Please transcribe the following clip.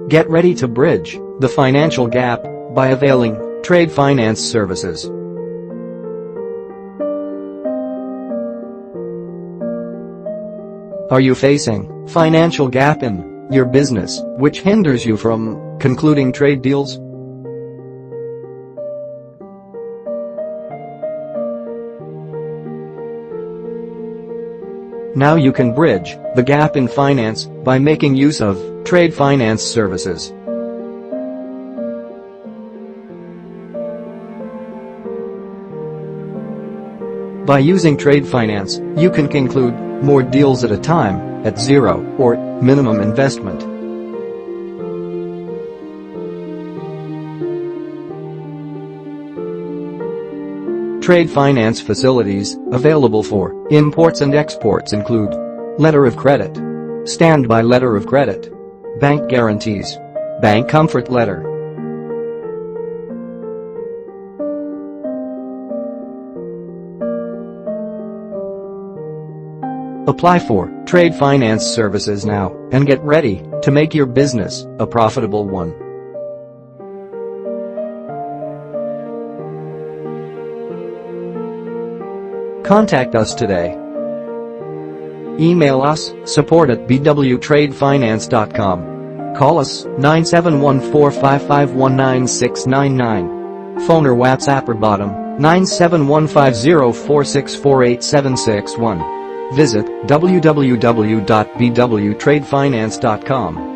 Get ready to bridge the financial gap by availing trade finance services. Are you facing financial gap in your business, which hinders you from concluding trade deals? Now you can bridge the gap in finance by making use of trade finance services. By using trade finance, you can conclude more deals at a time at zero or minimum investment. Trade finance facilities available for imports and exports include letter of credit, standby letter of credit, bank guarantees, bank comfort letter. Apply for trade finance services now and get ready to make your business a profitable one. Contact us today. Email us support@bwtradefinance.com. Call us 971-455-19699. Phone or WhatsApp or bottom 9715046487661. Visit www.bwtradefinance.com.